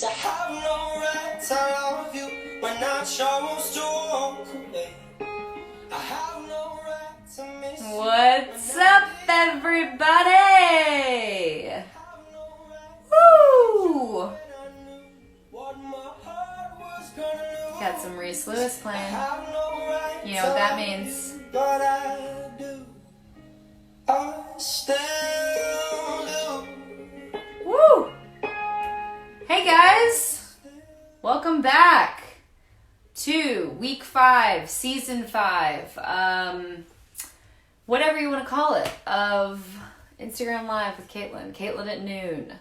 I have no right to love you when I chose to walk away. I have no right to miss you. What's up, everybody? Woo! Got some Reese Lewis playing. You know what that means. But I do. I still do. Woo! Hey guys! Welcome back to week 5, season 5, whatever you want to call it, of Instagram Live with Katelyn. Katelyn at noon.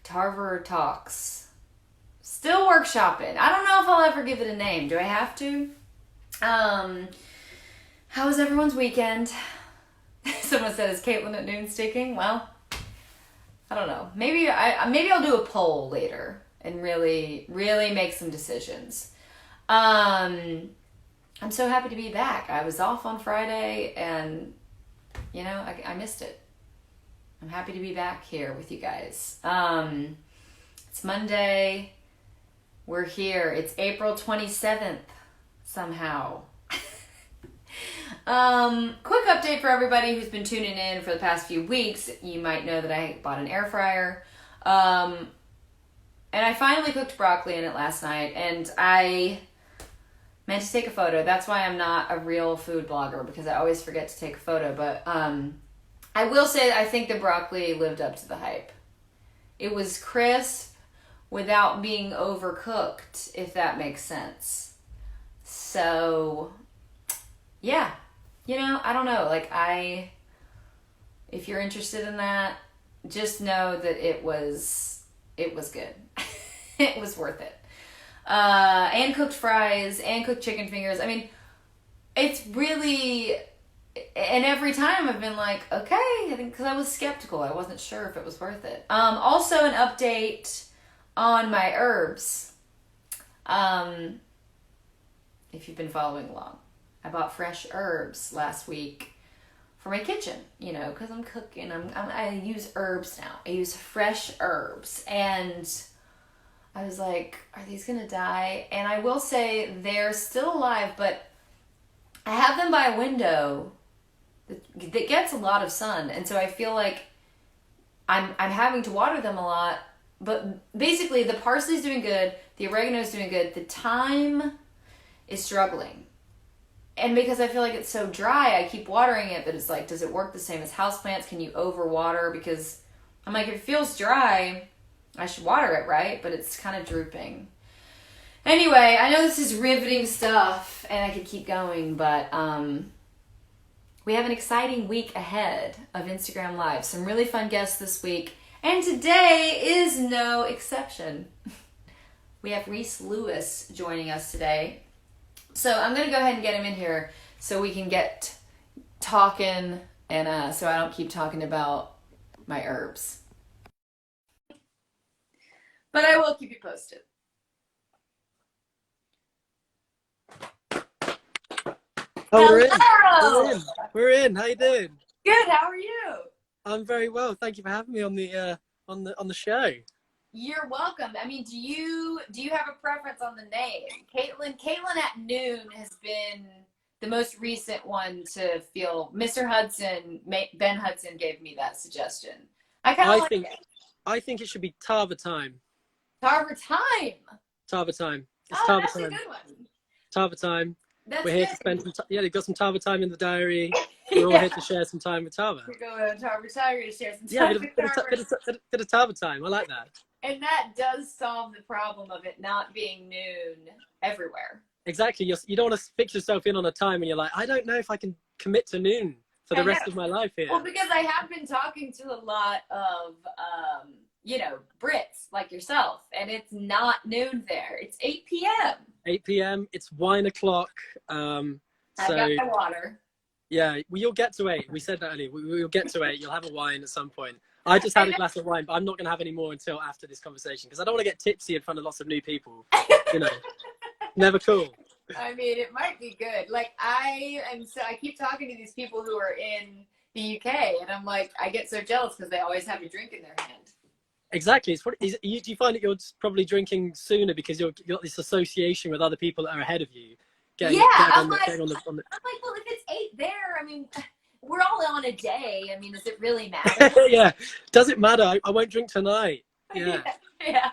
Tarver Talks. Still workshopping. I don't know if I'll ever give it a name. Do I have to? How was everyone's weekend? Someone said, is Katelyn at noon sticking? Well, I don't know. Maybe I'll do a poll later and really make some decisions. I'm so happy to be back. I was off on Friday and, you know, I missed it. I'm happy to be back here with you guys. It's Monday. We're here. It's April 27th somehow. Quick update for everybody who's been tuning in for the past few weeks. You might know that I bought an air fryer. And I finally cooked broccoli in it last night, and I meant to take a photo. That's why I'm not a real food blogger, because I always forget to take a photo. But I will say I think the broccoli lived up to the hype. It was crisp without being overcooked, if that makes sense. So, yeah. You know, I don't know. Like, if you're interested in that, just know that it was good. It was worth it. And cooked fries and cooked chicken fingers. I mean, it's really, and every time I've been like, okay, I think, because I was skeptical. I wasn't sure if it was worth it. Also an update on my herbs. If you've been following along. I bought fresh herbs last week for my kitchen, you know, because I'm cooking. I use herbs now. I use fresh herbs. And I was like, are these going to die? And I will say they're still alive, but I have them by a window that gets a lot of sun. And so I feel like I'm having to water them a lot. But basically, the parsley's doing good. The oregano's doing good. The thyme is struggling. And because I feel like it's so dry, I keep watering it, but it's like, does it work the same as houseplants? Can you overwater? Because I'm like, if it feels dry, I should water it, right? But it's kind of drooping. Anyway, I know this is riveting stuff, and I could keep going, but we have an exciting week ahead of Instagram Live. Some really fun guests this week, and today is no exception. We have Reese Lewis joining us today. So I'm going to go ahead and get him in here so we can get talking, and so I don't keep talking about my herbs. But I will keep you posted. Oh, we're in. Hello! We're in. How you doing? Good. How are you? I'm very well. Thank you for having me on the show. You're welcome. I mean, do you have a preference on the name? Katelyn at noon has been the most recent one to feel. Mr. Hudson, Ben Hudson gave me that suggestion. I kind of like it. I think it should be Tarver time. Tarver time. Tarver time. It's Oh, Tarver that's time. a good one. Tarver time. That's We're here good. to spend some time. Yeah, they've got some Tarver time in the diary. We're all here to share some time with Tarver. We're going to Tarver time. We're going to share some Yeah, time with Tarver. bit of Tarver time. I like that. And that does solve the problem of it not being noon everywhere. Exactly. You don't want to fix yourself in on a time and you're like, I don't know if I can commit to noon for the rest of my life here. Well, because I have been talking to a lot of, you know, Brits like yourself, and it's not noon there. It's 8 p.m. 8 p.m. It's wine o'clock. I got my water. Yeah, well, you'll get to 8. We said that earlier. We'll get to 8. You'll have a wine at some point. I just had a glass of wine, but I'm not going to have any more until after this conversation because I don't want to get tipsy in front of lots of new people. You know, never cool. I mean, it might be good. Like, I keep talking to these people who are in the UK, and I'm like, I get so jealous because they always have a drink in their hand. Exactly. It's probably, do you find that you're just probably drinking sooner because you've got this association with other people that are ahead of you, Yeah, getting on the I'm like, well, if it's 8 there, I mean, we're all on a day. I mean, does it really matter? Yeah. Does it matter? I won't drink tonight. Yeah. Yeah.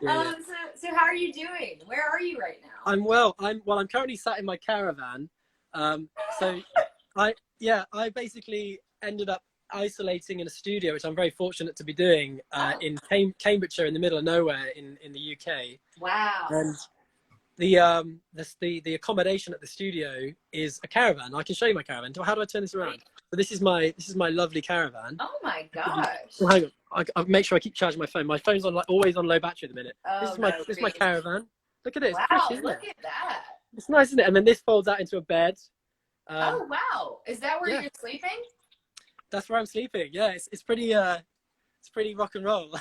Yeah. So how are you doing? Where are you right now? I'm well. I'm currently sat in my caravan. So I basically ended up isolating in a studio, which I'm very fortunate to be doing in Cambridgeshire, in the middle of nowhere in the UK. Wow. And the accommodation at the studio is a caravan. I can show you my caravan. How do I turn this around? So this is my lovely caravan. Oh my gosh. Well, hang on. I'll make sure I keep charging my phone. My phone's on always on low battery at the minute. Oh, This is my caravan. Look at it. It's wow, pretty, look at that. It's nice, isn't it? And then this folds out into a bed. Oh wow. Is that where yeah. you're sleeping? That's where I'm sleeping. Yeah, it's pretty rock and roll.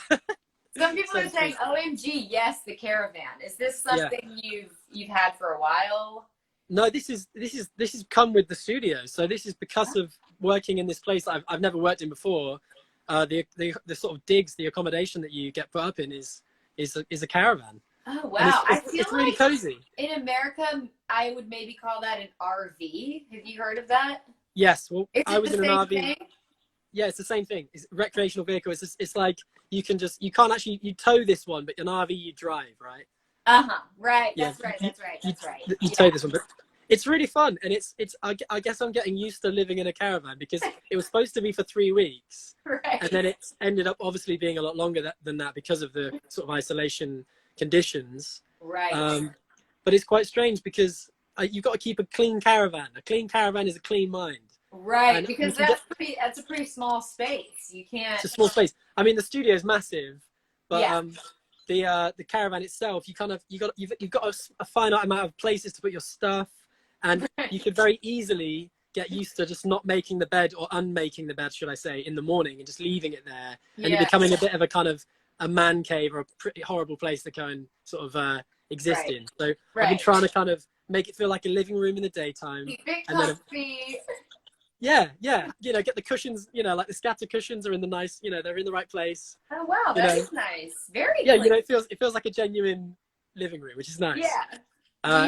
Some people are saying, "OMG, yes, the caravan." Is this something you've had for a while? No, this is come with the studio. So this is because of working in this place that I've never worked in before. The sort of digs, the accommodation that you get put up in is a caravan. Oh wow! It's really cozy. In America, I would maybe call that an RV. Have you heard of that? Yes. Well, I was in an RV. Thing? Yeah, it's the same thing. It's a recreational vehicle. It's like you can't actually tow this one, but an RV you drive, right? Right. Yeah, That's right. You tow this one, but it's really fun, and I guess I'm getting used to living in a caravan because it was supposed to be for 3 weeks, right? And then it's ended up obviously being a lot longer than that because of the sort of isolation conditions, right? But it's quite strange because you've got to keep a clean caravan. A clean caravan is a clean mind. Right, and because that's a pretty small space. You can't. It's a small space. I mean, the studio is massive, but the caravan itself, you've got a finite amount of places to put your stuff, and you could very easily get used to just not making the bed or unmaking the bed, should I say, in the morning and just leaving it there, and it becoming a bit of a kind of a man cave or a pretty horrible place to go and sort of exist in. So I've been trying to kind of make it feel like a living room in the daytime. Keep it comfy. Yeah, get the cushions, like the scatter cushions are in the nice, they're in the right place. Oh wow, that is nice. Very clean. It feels like a genuine living room, which is nice. Yeah.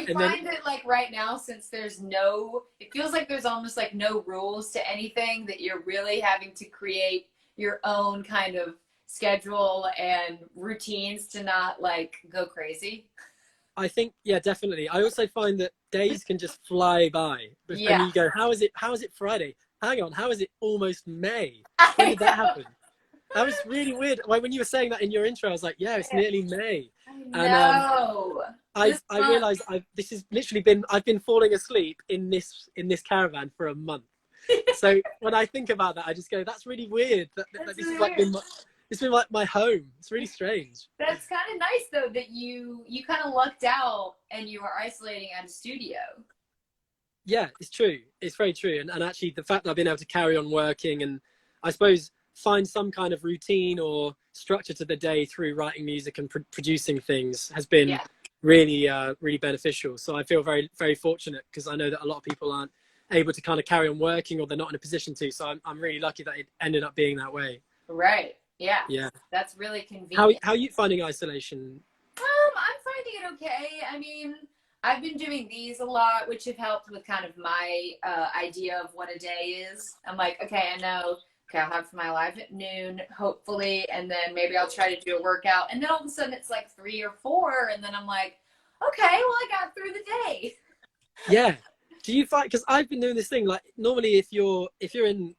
Do you find that like right now, since it feels like there's almost like no rules to anything, that you're really having to create your own kind of schedule and routines to not like go crazy? I think, definitely. I also find that days can just fly by. And you go, how is it Friday? Hang on, how is it almost May? When did that happen? That was really weird. When you were saying that in your intro, I was like, it's nearly May. I I realized this has literally I've been falling asleep in this caravan for a month. So when I think about that, I just go, that's really weird. That this is like it's been like my home. It's really strange. That's kind of nice though, that you kind of lucked out and you are isolating at a studio. Yeah, it's true. It's very true. And actually the fact that I've been able to carry on working and I suppose find some kind of routine or structure to the day through writing music and producing things has been really, really beneficial. So I feel very, very fortunate because I know that a lot of people aren't able to kind of carry on working or they're not in a position to. So I'm really lucky that it ended up being that way. Right. Yeah. Yeah. That's really convenient. How are you finding isolation? I'm finding it okay. I mean, I've been doing these a lot, which have helped with kind of my idea of what a day is. I'm like, okay, I know. Okay, I'll have my live at noon, hopefully, and then maybe I'll try to do a workout. And then all of a sudden it's like 3 or 4, and then I'm like, okay, well, I got through the day. Yeah. Do you find, because I've been doing this thing, like normally if you're in,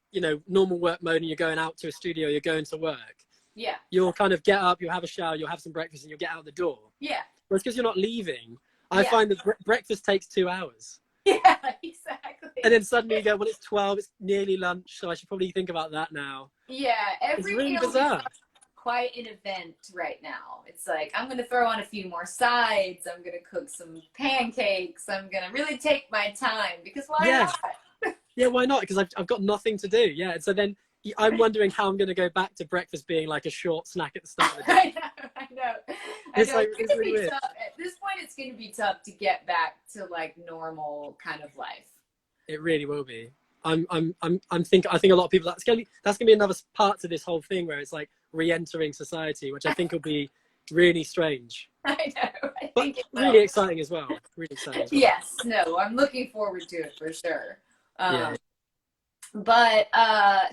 normal work mode and you're going out to a studio, you're going to work. Yeah. You'll kind of get up, you'll have a shower, you'll have some breakfast and you'll get out the door. Yeah. Whereas because you're not leaving, I find that breakfast takes 2 hours. Yeah, exactly. And then suddenly you go, well, it's 12, it's nearly lunch, so I should probably think about that now. Yeah, it's really bizarre. Quite an event right now. It's like, I'm going to throw on a few more sides. I'm going to cook some pancakes. I'm going to really take my time because why not? Yeah, why not? Because I've got nothing to do. Yeah. And so then I'm wondering how I'm going to go back to breakfast being like a short snack at the start of the day. I know. It's really weird. Tough. At this point, it's going to be tough to get back to like normal kind of life. It really will be. I think a lot of people, that's gonna be another part to this whole thing where it's like, re-entering society, which I think will be really strange, I know. I but think it really will. exciting as well. Really exciting as well. Yes. No, I'm looking forward to it for sure. Yeah. But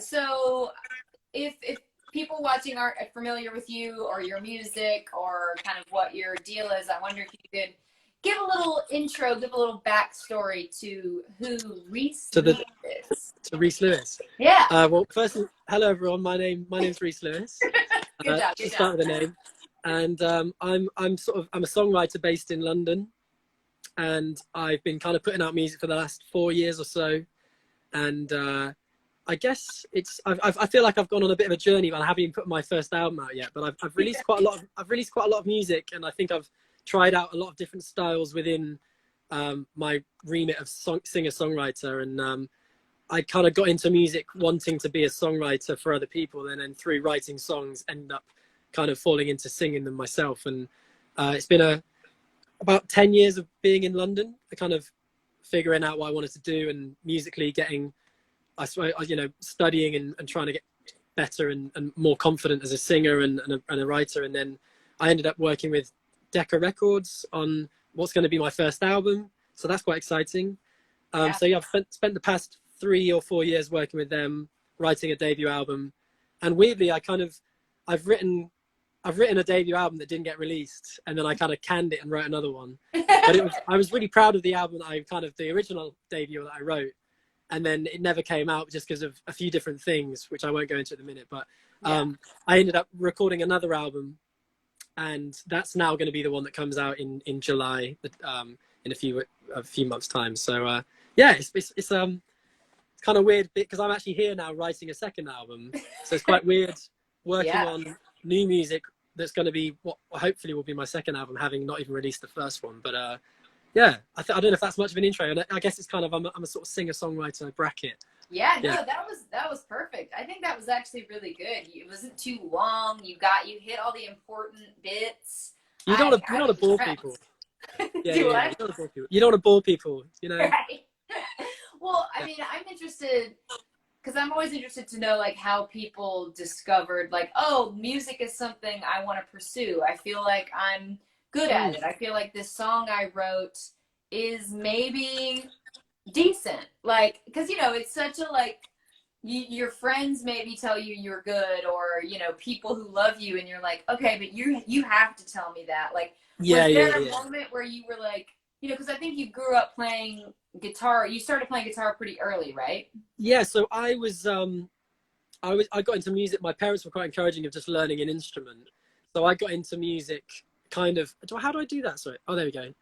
so if people watching aren't familiar with you or your music or kind of what your deal is, I wonder if you could give a little intro, give a little backstory to who Reese To Lewis is. to Reese Lewis. Yeah. Well, firstly, hello everyone. My name's Reese Lewis. Good job. To Good start job. with the name, and I'm a songwriter based in London, and I've been kind of putting out music for the last 4 years or so, and I guess I feel like I've gone on a bit of a journey, but I haven't even put my first album out yet. But I've released quite a lot. I've released quite a lot of music, and I think I've tried out a lot of different styles within my remit of singer-songwriter, and I kind of got into music wanting to be a songwriter for other people, and then through writing songs, ended up kind of falling into singing them myself. And it's been about 10 years of being in London, kind of figuring out what I wanted to do, and musically getting, studying and trying to get better and more confident as a singer and a writer. And then I ended up working with Decca Records on what's going to be my first album. So that's quite exciting. So yeah, I've spent the past 3 or 4 years working with them, writing a debut album. And weirdly, I've written a debut album that didn't get released, and then I kind of canned it and wrote another one. But I was really proud of the album the original debut that I wrote, and then it never came out just because of a few different things, which I won't go into at the minute. But I ended up recording another album, and that's now going to be the one that comes out in July, in a few months' time. So yeah, it's kind of weird because I'm actually here now writing a second album, so it's quite weird working on new music that's going to be what hopefully will be my second album, having not even released the first one. But yeah, I don't know if that's much of an intro, and I guess it's kind of I'm a sort of singer-songwriter bracket. Yeah, no, that was perfect. I think that was actually really good. It wasn't too long. You hit all the important bits. You don't want to bore people. Yeah, you don't want to bore people. You don't want to bore people, you know. Right. Well, I mean, I'm interested because I'm always interested to know like how people discovered like, oh, music is something I want to pursue. I feel like I'm good at it. I feel like this song I wrote is maybe decent. Like, because it's such a like your friends maybe tell you you're good, or people who love you, and you're like, okay, but you have to tell me that. Like, was there a moment where you were like, because I think you grew up playing guitar. You started playing guitar pretty early, right? Yeah, so I got into music. My parents were quite encouraging of just learning an instrument. So I got into music kind of, how do I do that? Sorry. Oh, there we go.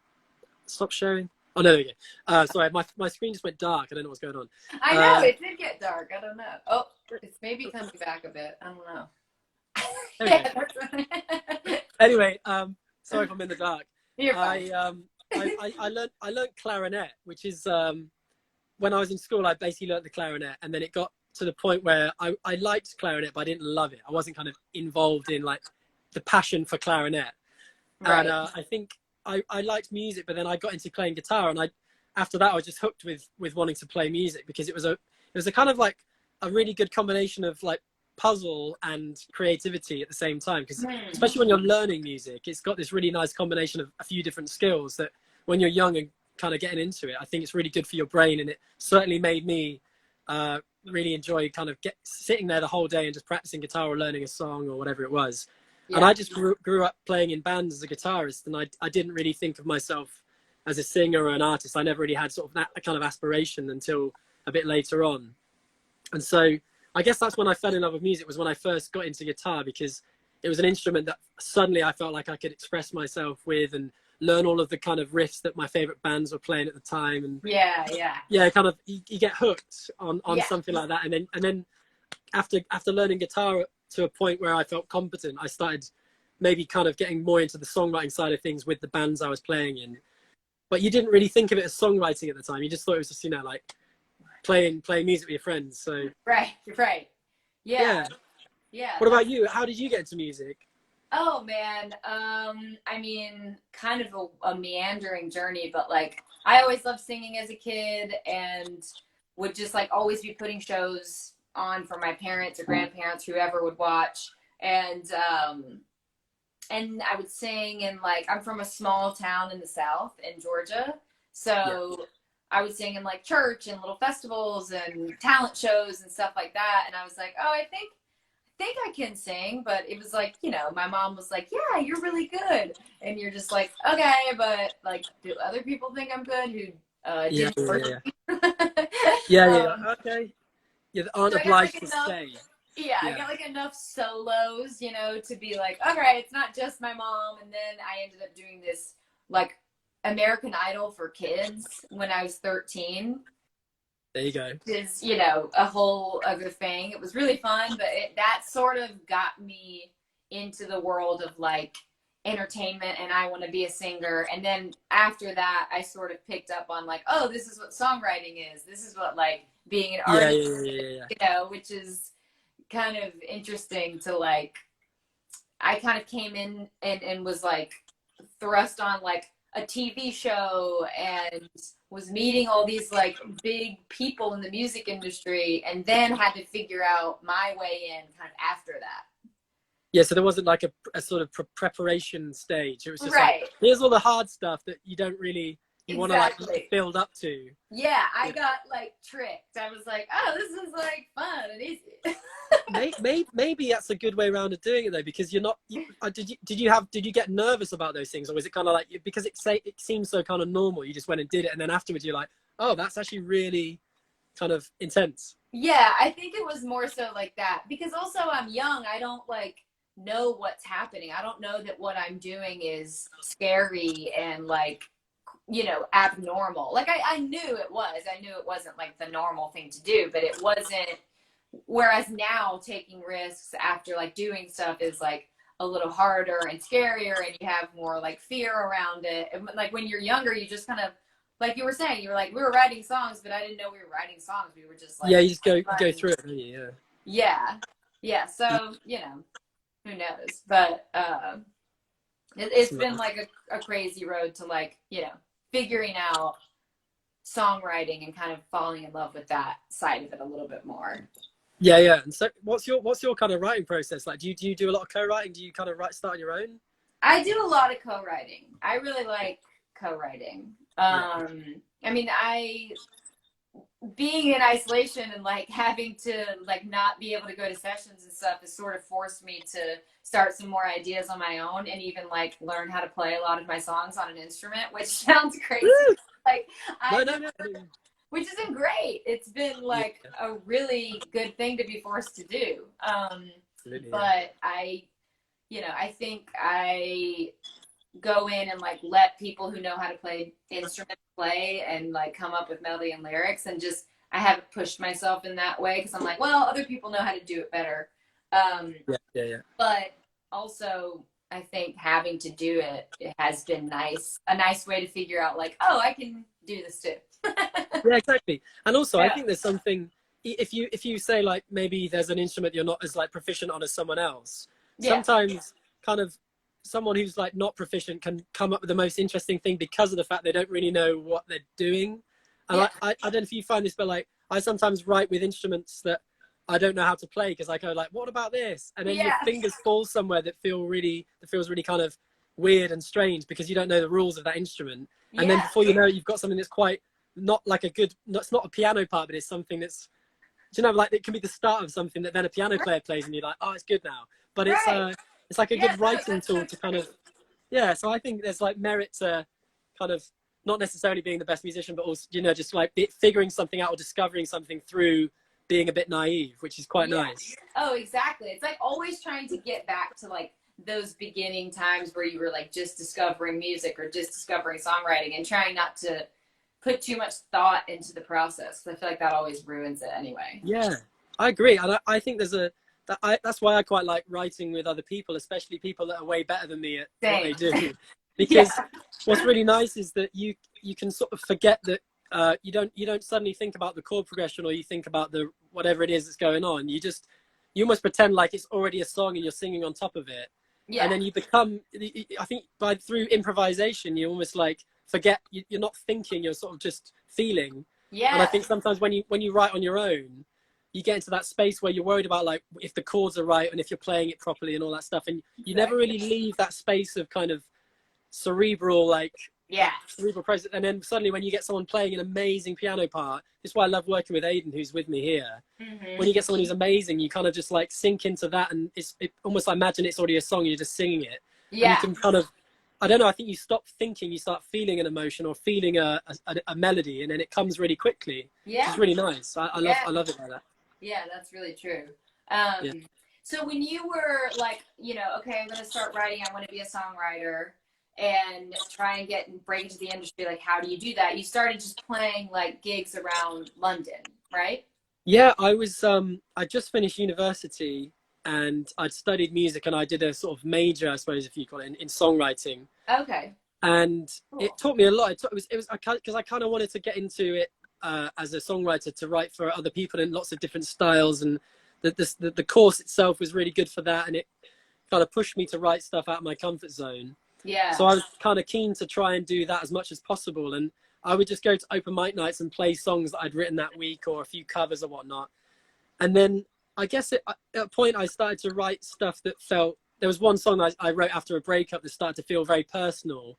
Stop sharing. Oh, no, there we go. Sorry, my screen just went dark. I don't know what's going on. I know, it did get dark. I don't know. Oh, it's maybe coming back a bit. I don't know. Anyway, sorry if I'm in the dark. You're fine. I learned clarinet, which is when I was in school, I basically learned the clarinet, and then it got to the point where I liked clarinet, but I didn't love it. I wasn't kind of involved in like the passion for clarinet. Right. And I think I liked music, but then I got into playing guitar, and after that I was just hooked with wanting to play music, because it was a kind of like a really good combination of like puzzle and creativity at the same time, because especially when you're learning music, it's got this really nice combination of a few different skills that when you're young and kind of getting into it, I think it's really good for your brain. And it certainly made me really enjoy kind of sitting there the whole day and just practicing guitar or learning a song or whatever it was. And I just grew up playing in bands as a guitarist, and I didn't really think of myself as a singer or an artist. I never really had sort of that kind of aspiration until a bit later on. And so I guess that's when I fell in love with music, was when I first got into guitar, because it was an instrument that suddenly I felt like I could express myself with and learn all of the kind of riffs that my favorite bands were playing at the time. And kind of you get hooked on something like that. And then after learning guitar to a point where I felt competent, I started maybe kind of getting more into the songwriting side of things with the bands I was playing in. But you didn't really think of it as songwriting at the time. You just thought it was just, like playing music with your friends. So right. Yeah. What about you? How did you get into music? Oh man, I mean, kind of a meandering journey, but like I always loved singing as a kid, and would just like always be putting shows on for my parents or grandparents, whoever would watch. And I would sing in like, I'm from a small town in the South in Georgia. So I would sing in like church and little festivals and talent shows and stuff like that. And I was like, oh, I think I can sing, but it was like, my mom was like, yeah, you're really good. And you're just like, okay, but like, do other people think I'm good who Yeah, didn't work? okay. Yeah, they aren't So I got obliged like to enough, stay. yeah, I Yeah. got like enough solos, to be like, okay, it's not just my mom. And then I ended up doing this like American Idol for kids when I was 13. There you go. Is a whole other thing. It was really fun, but that sort of got me into the world of like entertainment, and I want to be a singer. And then after that, I sort of picked up on like, oh, this is what songwriting is. This is what like being an artist, which is kind of interesting to like. I kind of came in and was like thrust on like a TV show and was meeting all these like big people in the music industry, and then had to figure out my way in kind of after that. Yeah, so there wasn't like a sort of preparation stage. It was just right. like, here's all the hard stuff that you don't really, want to like build up to. Yeah, I got like tricked. I was like, oh, this is like fun and easy. maybe that's a good way around of doing it though, because you're not. Did you get nervous about those things, or was it kind of like, because it seems so kind of normal, you just went and did it, and then afterwards you're like, oh, that's actually really kind of intense? Yeah, I think it was more so like that, because also I'm young. I don't like know what's happening. I don't know that what I'm doing is scary and like, abnormal. Like I knew it was. I knew it wasn't like the normal thing to do, but it wasn't. Whereas now taking risks after like doing stuff is like a little harder and scarier, and you have more like fear around it. And like when you're younger, you just kind of, like you were saying, you were like, we were writing songs, but I didn't know we were writing songs. We were just like, you just go through it, don't you? Yeah. So who knows? But it's been like a crazy road to like figuring out songwriting and kind of falling in love with that side of it a little bit more. Yeah. And so what's your kind of writing process like? Do you do a lot of co-writing? Do you kind of start on your own? I do a lot of co-writing. I really like co-writing. I mean, being in isolation and like having to like not be able to go to sessions and stuff has sort of forced me to start some more ideas on my own, and even like learn how to play a lot of my songs on an instrument, which sounds crazy. Like No. Which isn't great. It's been like a really good thing to be forced to do. But I think I go in and like let people who know how to play instruments play and like come up with melody and lyrics, and just I haven't pushed myself in that way because I'm like, well, other people know how to do it better. But also I think having to do it has been a nice way to figure out like, oh, I can do this too. Yeah, exactly. And also I think there's something, if you say like maybe there's an instrument you're not as like proficient on as someone else, sometimes kind of someone who's like not proficient can come up with the most interesting thing because of the fact they don't really know what they're doing. And I don't know if you find this, but like I sometimes write with instruments that I don't know how to play, because I go like, what about this? And then your fingers fall somewhere that feels really kind of weird and strange because you don't know the rules of that instrument. And then before you know it, you've got something that's quite not like it's not a piano part, but it's something that's, like it can be the start of something that then a piano player plays and you're like, oh, it's good now. But it's like a good writing tool to kind of, so I think there's like merit to kind of not necessarily being the best musician, but also, just like figuring something out or discovering something through being a bit naive, which is quite nice. Oh, exactly. It's like always trying to get back to like those beginning times where you were like just discovering music or just discovering songwriting, and trying not to put too much thought into the process. I feel like that always ruins it anyway. Yeah, I agree. And I think that's why I quite like writing with other people, especially people that are way better than me at what they do. Because what's really nice is that you can sort of forget that you don't suddenly think about the chord progression, or you think about the whatever it is that's going on. You almost pretend like it's already a song and you're singing on top of it. And then you become, I think through improvisation, you almost like forget, you're not thinking, you're sort of just feeling. And I think sometimes when you write on your own, you get into that space where you're worried about like if the chords are right and if you're playing it properly and all that stuff, and you never really leave that space of kind of cerebral cerebral process. And then suddenly when you get someone playing an amazing piano part, this is why I love working with Aidan, who's with me here. When you get someone who's amazing, you kind of just like sink into that, and it almost, I imagine it's already a song, you're just singing it. And you can kind of, I don't know, I think you stop thinking, you start feeling an emotion or feeling a melody, and then it comes really quickly. It's really nice. I love it like that. Yeah, that's really true. So when you were like, you know, okay, I'm going to start writing, I want to be a songwriter and try and break into the industry, like how do you do that? You started just playing like gigs around London, right? Yeah, I was I just finished university, and I'd studied music, and I did a sort of major, I suppose, if you call it, in songwriting. Okay. And cool. It taught me a lot. It was because I kind of wanted to get into it as a songwriter, to write for other people in lots of different styles, and the course itself was really good for that, and it kind of pushed me to write stuff out of my comfort zone. Yeah. So I was kind of keen to try and do that as much as possible, and I would just go to open mic nights and play songs that I'd written that week, or a few covers or whatnot. And then I guess at a point I started to write stuff that felt, there was one song I wrote after a breakup that started to feel very personal,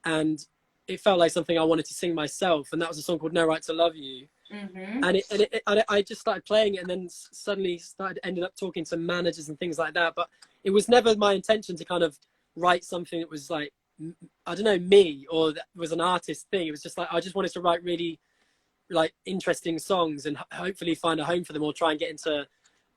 and it felt like something I wanted to sing myself, and that was a song called No Right to Love You. And I just started playing it, and then suddenly ended up talking to managers and things like that. But it was never my intention to kind of write something that was like, I don't know, me, or that was an artist thing. It was just like, I just wanted to write really like interesting songs and hopefully find a home for them, or try and get into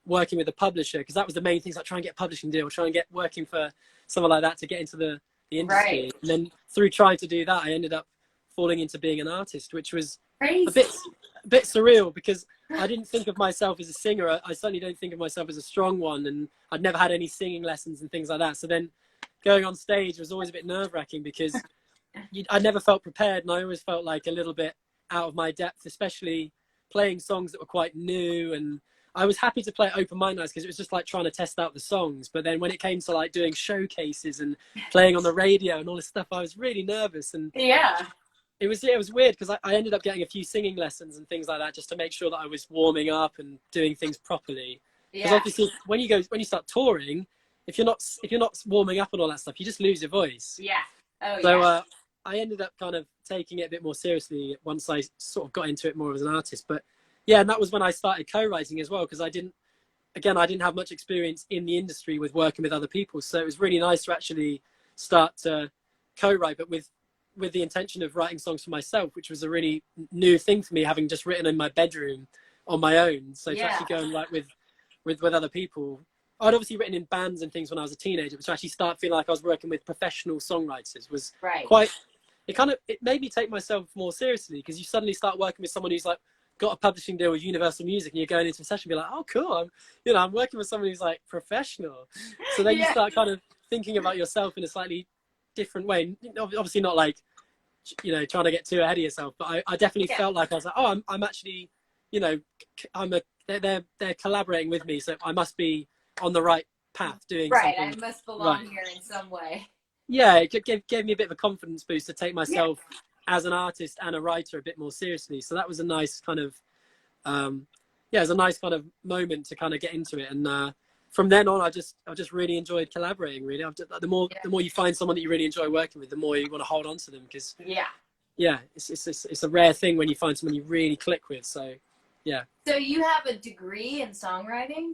working with a publisher, because that was the main thing. Like, try and get a publishing deal, try and get working for someone like that to get into the industry. Right. And then through trying to do that, I ended up falling into being an artist, which was a bit surreal, because I didn't think of myself as a singer. I certainly don't think of myself as a strong one, and I'd never had any singing lessons and things like that. So then going on stage was always a bit nerve-wracking, because I never felt prepared, and I always felt like a little bit out of my depth, especially playing songs that were quite new. And I was happy to play at open mic nights because it was just like trying to test out the songs. But then when it came to like doing showcases and playing on the radio and all this stuff, I was really nervous. And it was weird, because I ended up getting a few singing lessons and things like that, just to make sure that I was warming up and doing things properly. Because obviously when you start touring, if you're not warming up and all that stuff, you just lose your voice. So I ended up kind of taking it a bit more seriously once I sort of got into it more as an artist. But yeah, and that was when I started co-writing as well, because I didn't have much experience in the industry with working with other people. So it was really nice to actually start to co-write, but with the intention of writing songs for myself, which was a really new thing for me, having just written in my bedroom on my own. So to actually go and write with other people. I'd obviously written in bands and things when I was a teenager, but to actually start feeling like I was working with professional songwriters was quite, it made me take myself more seriously, because you suddenly start working with someone who's like got a publishing deal with Universal Music, and you're going into a session and be like, oh cool, I'm working with someone who's like professional. So then you start kind of thinking about yourself in a slightly different way. Obviously not like, trying to get too ahead of yourself, but I definitely felt like I was like, oh, I'm actually, they're collaborating with me, so I must be on the right path doing something. I must belong here in some way. Yeah, it gave me a bit of a confidence boost to take myself as an artist and a writer a bit more seriously. So that was a nice kind of, it was a nice kind of moment to kind of get into it. And from then on, I just really enjoyed collaborating. Really, the more you find someone that you really enjoy working with, the more you want to hold on to them, because it's a rare thing when you find someone you really click with. So yeah. So you have a degree in songwriting?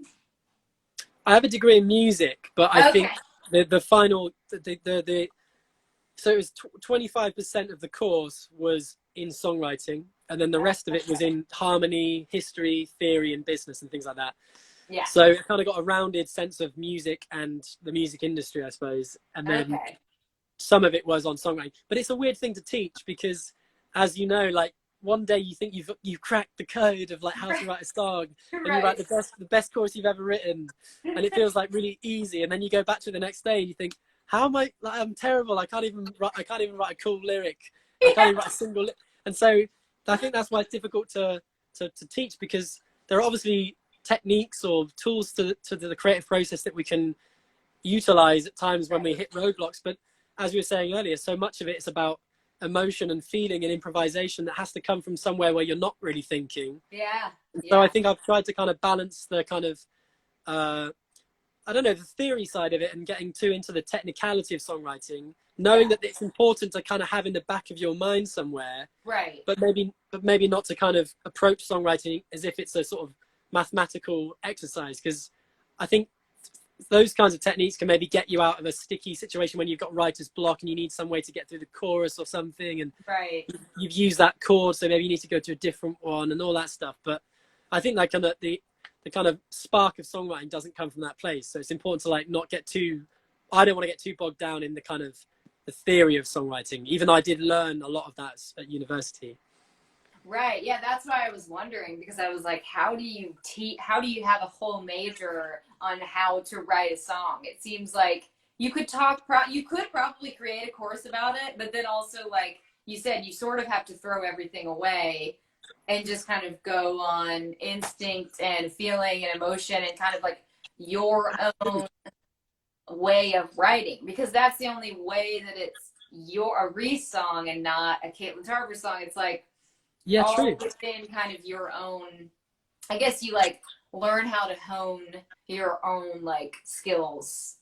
I have a degree in music, but I think the final so it was 25% of the course was in songwriting, and then the rest of it was in harmony, history, theory, and business and things like that. Yeah. So I kind of got a rounded sense of music and the music industry, I suppose. And then some of it was on songwriting. But it's a weird thing to teach, because, as you know, like one day you think you've cracked the code of like how to write a song, and you write the best chorus you've ever written, and it feels like really easy. And then you go back to it the next day and you think, how am I? Like, I'm terrible. I can't even write a cool lyric. I can't even write a single lyric. And so I think that's why it's difficult to teach, because there are obviously techniques or tools to the creative process that we can utilize at times when we hit roadblocks. But as we were saying earlier, so much of it is about emotion and feeling and improvisation that has to come from somewhere where you're not really thinking. Yeah. So I think I've tried to kind of balance the kind of I don't know, the theory side of it and getting too into the technicality of songwriting, knowing that it's important to kind of have in the back of your mind somewhere, Right. but maybe not to kind of approach songwriting as if it's a sort of mathematical exercise, because I think those kinds of techniques can maybe get you out of a sticky situation when you've got writer's block and you need some way to get through the chorus or something, and Right. you've used that chord, so maybe you need to go to a different one and all that stuff. But I think like the kind of spark of songwriting doesn't come from that place. So it's important to like not get too, I don't want to get too bogged down in the kind of the theory of songwriting, even though I did learn a lot of that at university. Right. Yeah, that's why I was wondering, because I was like, how do you have a whole major on how to write a song? It seems like you could probably create a course about it, but then also, like you said, you sort of have to throw everything away and just kind of go on instinct and feeling and emotion and kind of like your own way of writing, because that's the only way that it's a Reese song and not a Katelyn Tarver song. It's like, Yeah, all true. within kind of your own, I guess you like learn how to hone your own like skills.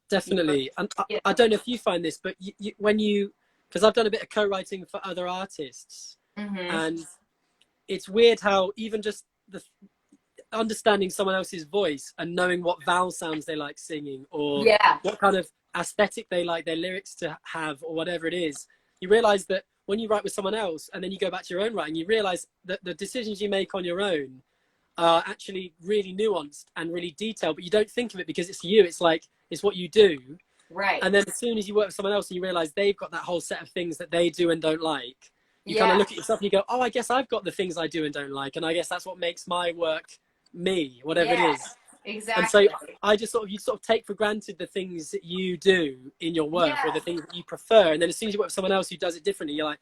Definitely. And I don't know if you find this, but because I've done a bit of co-writing for other artists, and it's weird how even just understanding someone else's voice and knowing what vowel sounds they like singing, or what kind of aesthetic they like their lyrics to have, or whatever it is, you realize that when you write with someone else and then you go back to your own writing, you realize that the decisions you make on your own are actually really nuanced and really detailed, but you don't think of it because it's you. It's like, it's what you do. Right. And then as soon as you work with someone else and you realize they've got that whole set of things that they do and don't like, you kind of look at yourself and you go, oh, I guess I've got the things I do and don't like. And I guess that's what makes my work me, whatever it is. Exactly. And so I just you sort of take for granted the things that you do in your work, or the things that you prefer. And then as soon as you work with someone else who does it differently, you're like,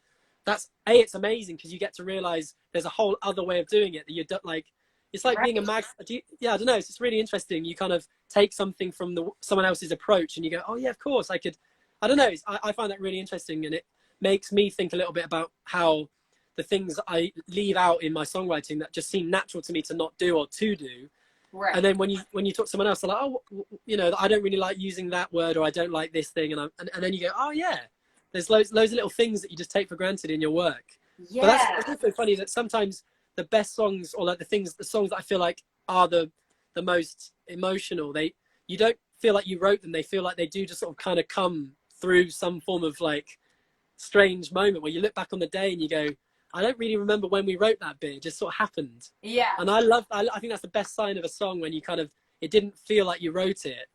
it's amazing, because you get to realize there's a whole other way of doing it that you don't like. It's like being a I don't know. It's just really interesting. You kind of take something from someone else's approach and you go, oh yeah, of course I could. I don't know. I find that really interesting, and it makes me think a little bit about how the things I leave out in my songwriting that just seem natural to me to not do or to do. Right. And then when you talk to someone else, they're like, oh, I don't really like using that word, or I don't like this thing, and then you go, oh yeah, there's loads of little things that you just take for granted in your work. Yeah. But it's also funny that sometimes the best songs, or like the songs that I feel like are the most emotional, you don't feel like you wrote them. They feel like they do just sort of kind of come through some form of like strange moment where you look back on the day and you go, I don't really remember when we wrote that bit. It just sort of happened. Yeah. And I think that's the best sign of a song, when you kind of, it didn't feel like you wrote it.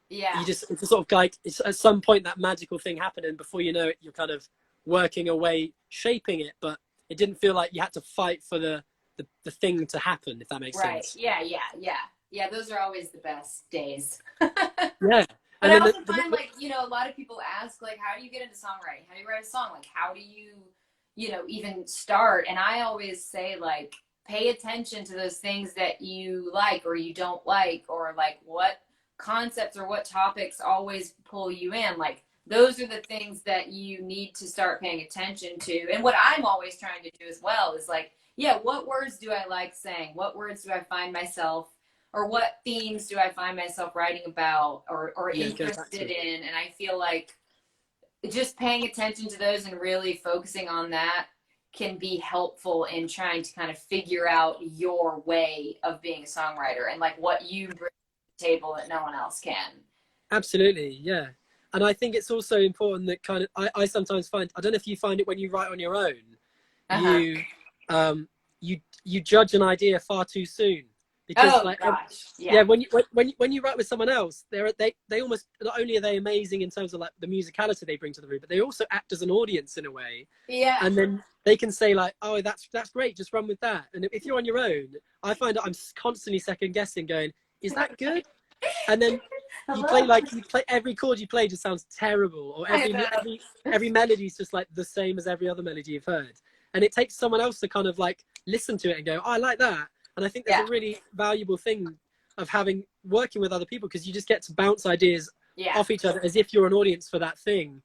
Yeah. It's sort of like, it's at some point that magical thing happened, and before you know it, you're kind of working away, shaping it, but it didn't feel like you had to fight for the thing to happen, if that makes sense. Right. Yeah. Those are always the best days. Yeah. But I also find, like, a lot of people ask, like, how do you get into songwriting? How do you write a song? Like, how do you, even start? And I always say, like, pay attention to those things that you like or you don't like, or like what concepts or what topics always pull you in. Like, those are the things that you need to start paying attention to. And what I'm always trying to do as well is like, what words do I like saying? What words do I find myself, or what themes do I find myself writing about or interested in? And I feel like just paying attention to those and really focusing on that can be helpful in trying to kind of figure out your way of being a songwriter and like what you bring to the table that no one else can. Absolutely, yeah. And I think it's also important that kind of, I sometimes find, I don't know if you find it when you write on your own, you judge an idea far too soon. Because when you write with someone else, they almost, not only are they amazing in terms of like the musicality they bring to the room, but they also act as an audience in a way. Yeah. And then they can say like, oh, that's great, just run with that. And if you're on your own, I find that I'm constantly second guessing, going, is that good? And then you play every chord you play just sounds terrible, or every melody is just like the same as every other melody you've heard. And it takes someone else to kind of like listen to it and go, oh, I like that. And I think there's a really valuable thing of working with other people, because you just get to bounce ideas off each other as if you're an audience for that thing.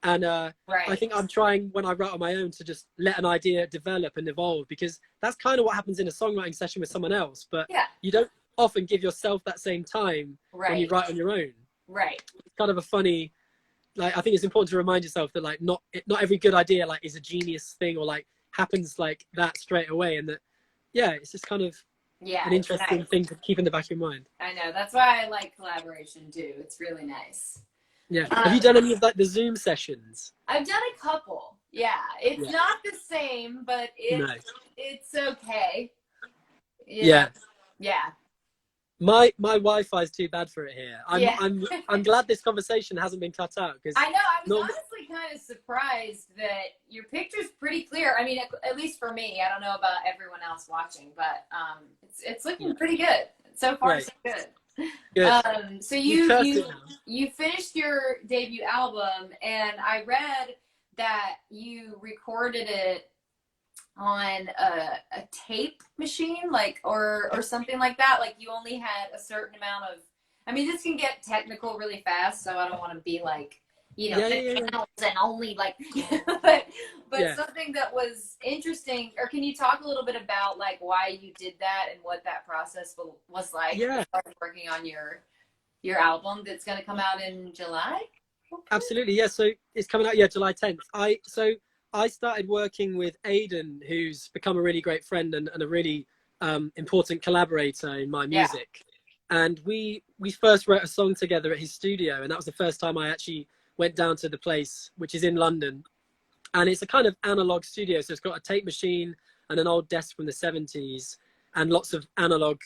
And Right. I think I'm trying, when I write on my own, to just let an idea develop and evolve, because that's kind of what happens in a songwriting session with someone else. But Yeah. you don't often give yourself that same time when you Right. write on your own. Right. It's kind of a funny, like, I think it's important to remind yourself that, like, not every good idea, like, is a genius thing, or like happens like that straight away. And that, yeah, it's just kind of Yeah, an interesting nice. thing to keep in the back of your mind. I know. That's why I like collaboration too. It's really nice. Yeah. Have you done any of like the Zoom sessions? I've done a couple. Yeah. It's not the same, but it's okay. Yeah. Yeah. My Wi-Fi is too bad for it here. Yeah. I'm glad this conversation hasn't been cut out, because I know. I was honestly kind of surprised that your picture's pretty clear. I mean, at least for me. I don't know about everyone else watching, but it's looking pretty good so far. Right. So good. Good. So you finished your debut album, and I read that you recorded it on a tape machine, like, or something like that. Like, you only had a certain amount of, I mean, this can get technical really fast, so I don't want to be like, you know, channels and only like, but something that was interesting. Or can you talk a little bit about like why you did that and what that process was like? Yeah. Working on your album that's going to come out in July. Okay. Absolutely. Yeah. So it's coming out, July 10th. I started working with Aidan, who's become a really great friend and a really important collaborator in my music. Yeah. And we first wrote a song together at his studio, and that was the first time I actually went down to the place, which is in London. And it's a kind of analog studio, so it's got a tape machine and an old desk from the 70s and lots of analog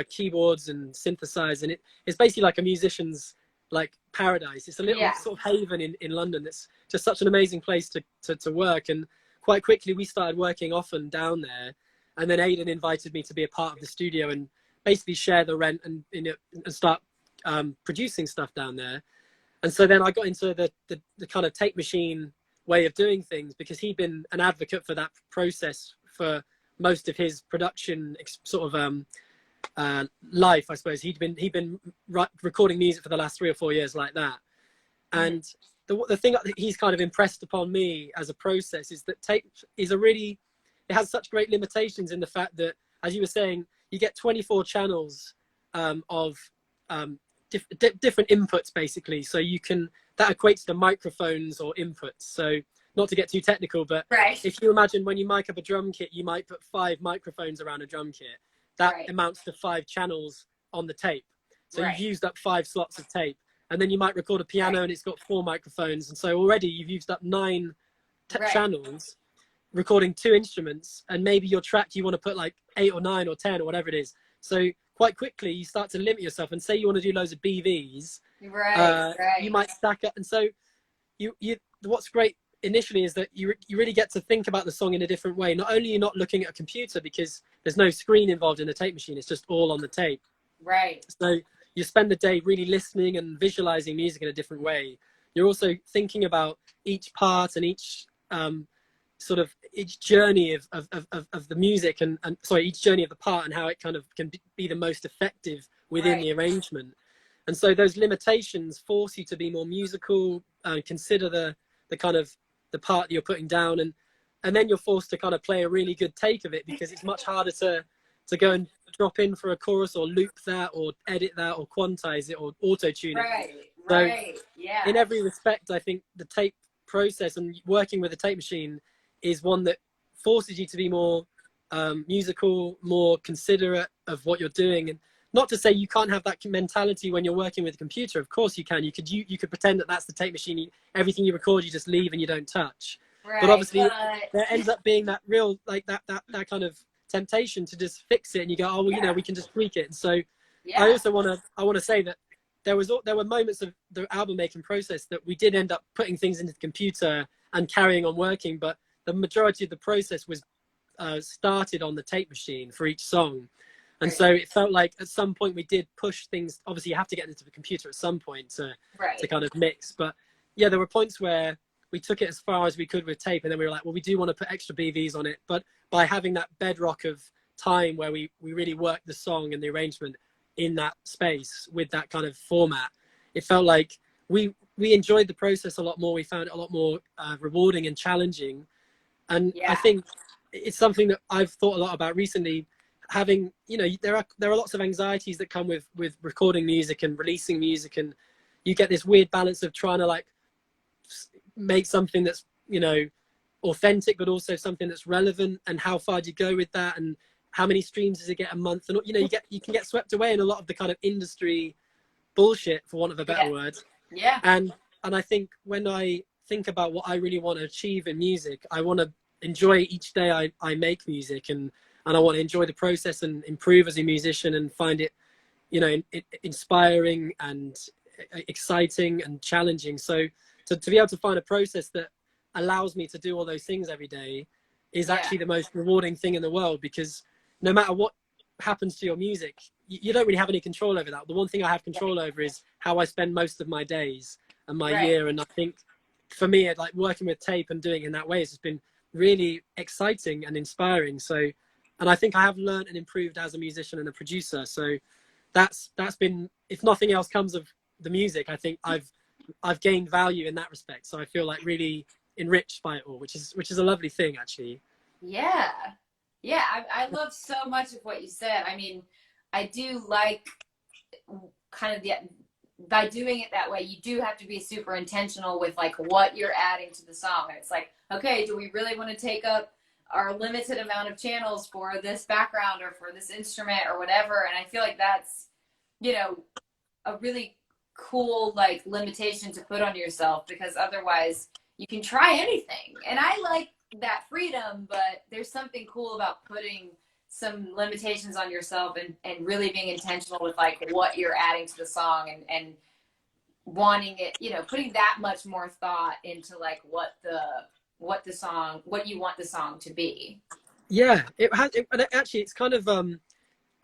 keyboards and synthesizers. And it's basically like a musician's like paradise. It's a little sort of haven in London. It's just such an amazing place to work. And quite quickly we started working often down there. And then Aidan invited me to be a part of the studio and basically share the rent and start producing stuff down there. And so then I got into the kind of tape machine way of doing things, because he'd been an advocate for that process for most of his production sort of life, I suppose. He'd been recording music for the last 3 or 4 years like that. And the thing that he's kind of impressed upon me as a process is that tape is it has such great limitations in the fact that, as you were saying, you get 24 channels of different inputs, basically. So that equates to microphones or inputs. So not to get too technical, but if you imagine when you mic up a drum kit, you might put 5 microphones around a drum kit. That amounts to 5 channels on the tape. So you've used up 5 slots of tape. And then you might record a piano and it's got 4 microphones. And so already you've used up 9 channels, recording 2 instruments. And maybe your track, you want to put like 8 or 9 or 10 or whatever it is. So quite quickly you start to limit yourself, and say you want to do loads of BVs. You might stack up. And so what's great initially is that you really get to think about the song in a different way. Not only you're not looking at a computer, because there's no screen involved in a tape machine, it's just all on the tape. So you spend the day really listening and visualizing music in a different way. You're also thinking about each part and each each journey of the music and each journey of the part, and how it kind of can be the most effective within the arrangement. And so those limitations force you to be more musical and consider the kind of the part that you're putting down, and then you're forced to kind of play a really good take of it, because it's much harder to go and drop in for a chorus or loop that or edit that or quantize it or auto-tune it. In every respect, I think the tape process and working with a tape machine is one that forces you to be more musical, more considerate of what you're doing. And not to say you can't have that mentality when you're working with a computer. Of course you can. You could pretend that that's the tape machine. Everything you record, you just leave and you don't touch. But obviously there ends up being that real, like that kind of temptation to just fix it, and you go, oh well, we can just tweak it. And so I also want to say that there were moments of the album making process that we did end up putting things into the computer and carrying on working, but the majority of the process was started on the tape machine for each song. And so it felt like at some point we did push things. Obviously you have to get into the computer at some point to kind of mix, but there were points where we took it as far as we could with tape, and then we were like, well, we do want to put extra BVs on it, but by having that bedrock of time where we really worked the song and the arrangement in that space with that kind of format, it felt like we we enjoyed the process a lot more. We found it a lot more rewarding and challenging. And Yeah. I think it's something that I've thought a lot about recently. Having, you know, there are lots of anxieties that come with recording music and releasing music, and you get this weird balance of trying to like make something that's, you know, authentic, but also something that's relevant, and how far do you go with that, and how many streams does it get a month, and you know, you can get swept away in a lot of the kind of industry bullshit, for want of a better word. Yeah. And I think when I think about what I really want to achieve in music, I want to enjoy each day I make music, and I want to enjoy the process and improve as a musician, and find it, you know, inspiring and exciting and challenging. So to be able to find a process that allows me to do all those things every day is actually the most rewarding thing in the world, because no matter what happens to your music, you don't really have any control over that. The one thing I have control over is how I spend most of my days and my year. And I think for me, like working with tape and doing it in that way has been really exciting and inspiring. So, and I think I have learned and improved as a musician and a producer. So that's been, if nothing else comes of the music, I think I've gained value in that respect. So I feel like really enriched by it all, which is a lovely thing, actually. Yeah. Yeah. I love so much of what you said. I mean, I do like kind of by doing it that way, you do have to be super intentional with like what you're adding to the song. It's like, okay, do we really want to take up our limited amount of channels for this background or for this instrument or whatever? And I feel like that's, you know, a really cool like limitation to put on yourself, because otherwise you can try anything. And I like that freedom, but there's something cool about putting some limitations on yourself and really being intentional with like what you're adding to the song, and wanting it, you know, putting that much more thought into like what you want the song to be. Yeah, actually, it's kind of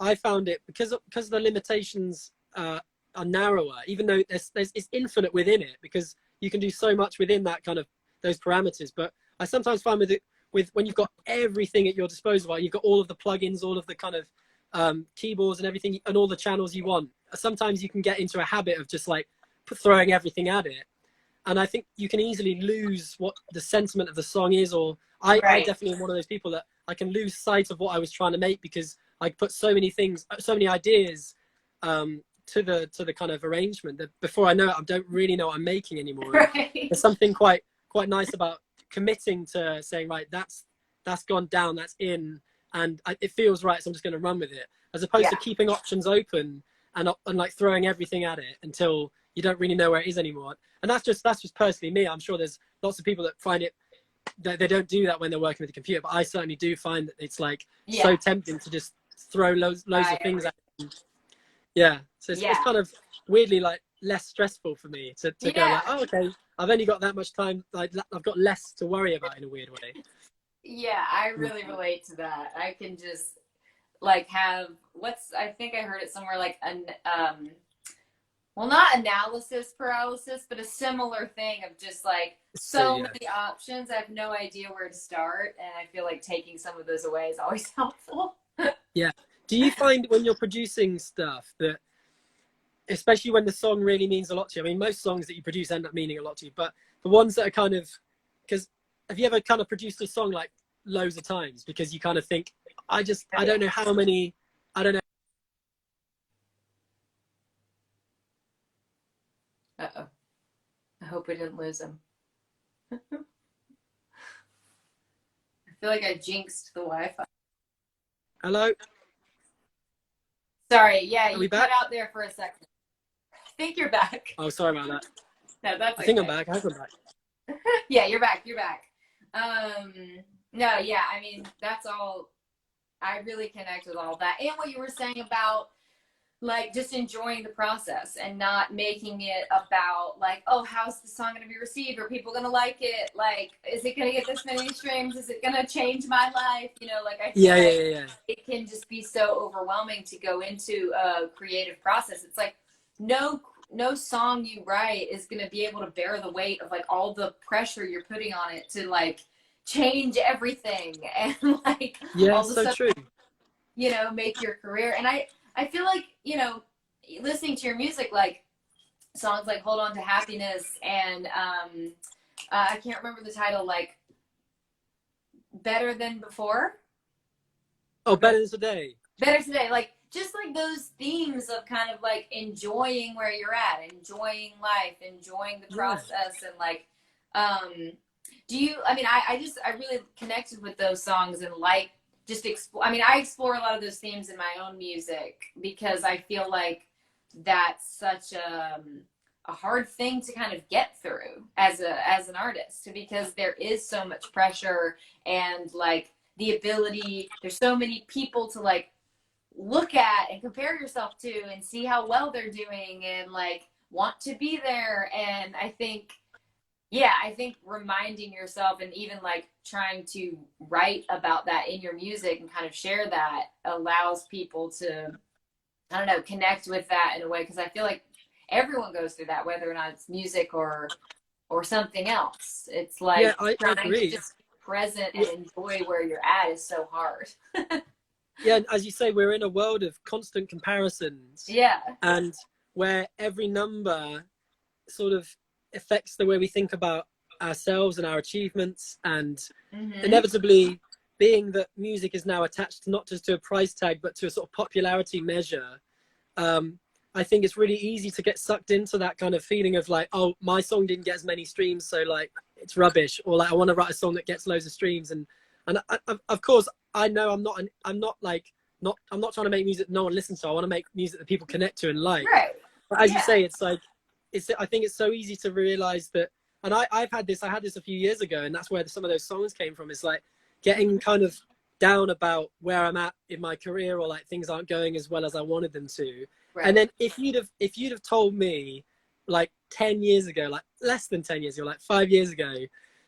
I found it because the limitations are narrower, even though it's infinite within it, because you can do so much within that kind of those parameters. But I sometimes find with when you've got everything at your disposal, you've got all of the plugins, all of the kind of keyboards and everything, and all the channels you want. Sometimes you can get into a habit of just like throwing everything at it, and I think you can easily lose what the sentiment of the song is. Or I definitely am one of those people that I can lose sight of what I was trying to make, because I put so many things, so many ideas to the kind of arrangement that before I know it, I don't really know what I'm making anymore. Right. There's something quite nice about committing to saying, right, that's gone down, that's in, and it feels right, so I'm just going to run with it, as opposed to keeping options open and like throwing everything at it until you don't really know where it is anymore. And that's just personally me. I'm sure there's lots of people that find it, that they don't do that when they're working with a computer, but I certainly do find that it's like so tempting to just throw loads of things at it. Yeah, so it's kind of weirdly like less stressful for me to go like, oh, okay, I've only got that much time, like I've got less to worry about in a weird way. Yeah, I really relate to that. I can just like have I think I heard it somewhere, like well, not analysis paralysis, but a similar thing of just like so many options. I have no idea where to start, and I feel like taking some of those away is always helpful. Yeah. Do you find when you're producing stuff that, especially when the song really means a lot to you, I mean, most songs that you produce end up meaning a lot to you, but the ones that are kind of, because have you ever kind of produced a song like loads of times because you kind of think, I don't know how many, I don't know. Uh-oh. I hope we didn't lose him. I feel like I jinxed the Wi-Fi. Hello? Sorry, yeah, Are we you back? cut out there for a second. I think you're back. Oh, sorry about that. No, that's I think I'm back. I hope I'm back. Yeah, you're back. No, yeah, I mean, that's all. I really connect with all that. And what you were saying about like just enjoying the process and not making it about like, oh, how's the song going to be received? Are people going to like it? Like, is it going to get this many streams? Is it going to change my life? You know, like I feel like it can just be so overwhelming to go into a creative process. It's like no song you write is going to be able to bear the weight of like all the pressure you're putting on it to like change everything and like all the stuff, true. You know, make your career. And I feel like, you know, listening to your music, like songs like Hold On to Happiness and I can't remember the title, like Better Than Before. Oh, Better Than Today. Better Today. Like, just like those themes of kind of like enjoying where you're at, enjoying life, enjoying the process, and like, do you, I mean, I really connected with those songs and like just explore, I mean, I explore a lot of those themes in my own music because I feel like that's such a hard thing to kind of get through as an artist, because there is so much pressure and like the ability, there's so many people to like look at and compare yourself to and see how well they're doing and like want to be there. And I think, yeah, I think reminding yourself and even like trying to write about that in your music and kind of share that allows people to, I don't know, connect with that in a way, because I feel like everyone goes through that, whether or not it's music or something else. It's like, Yeah, I trying agree. to just be present and enjoy where you're at is so hard. Yeah, as you say, we're in a world of constant comparisons. Yeah. And where every number sort of affects the way we think about ourselves and our achievements, and inevitably, being that music is now attached not just to a price tag but to a sort of popularity measure, I think it's really easy to get sucked into that kind of feeling of like, oh, my song didn't get as many streams, so like it's rubbish, or like I want to write a song that gets loads of streams. And I, of course, I know I'm not trying to make music no one listens to. I want to make music that people connect to and like. Right. But as you say, it's like, I think it's so easy to realize that, and I had this a few years ago, and that's where some of those songs came from. It's like getting kind of down about where I'm at in my career, or like things aren't going as well as I wanted them to. Right. And then if you'd have told me like 10 years ago, like less than 10 years ago, like 5 years ago,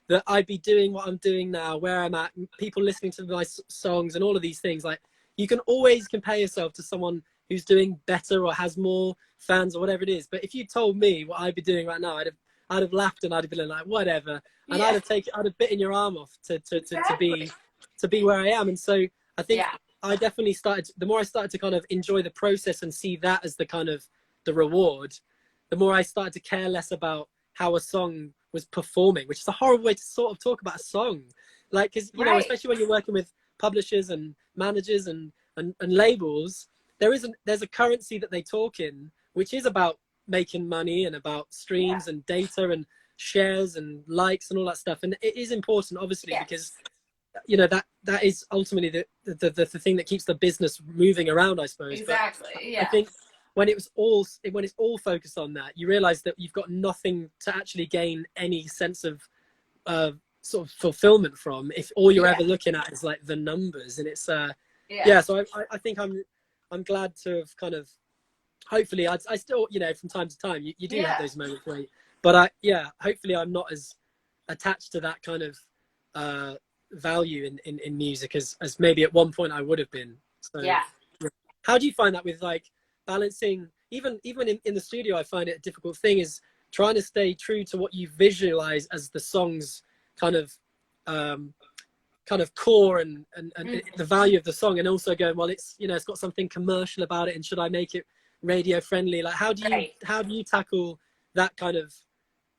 that I'd be doing what I'm doing now, where I'm at, people listening to my songs and all of these things, like you can always compare yourself to someone who's doing better or has more fans or whatever it is. But if you told me what I'd be doing right now, I'd have laughed and I'd have been like, whatever. And I'd have bitten your arm off to be where I am. And so I think I definitely the more I started to kind of enjoy the process and see that as the kind of the reward, the more I started to care less about how a song was performing, which is a horrible way to sort of talk about a song. Like, cause you know, especially when you're working with publishers and managers and labels, there's a currency that they talk in, which is about making money and about streams and data and shares and likes and all that stuff. And it is important, obviously, because you know that is ultimately the thing that keeps the business moving around, I suppose. Exactly. But yeah. I think when it's all focused on that, you realize that you've got nothing to actually gain any sense of sort of fulfillment from if all you're ever looking at is like the numbers. And it's so I think I'm glad to have kind of, hopefully I still, you know, from time to time you do have those moments where, but hopefully I'm not as attached to that kind of value in music as maybe at one point I would have been. So how do you find that with like balancing, even in the studio? I find it a difficult thing is trying to stay true to what you visualize as the song's kind of core and the value of the song, and also going, well, it's, you know, it's got something commercial about it, and should I make it radio friendly? Like how do you tackle that kind of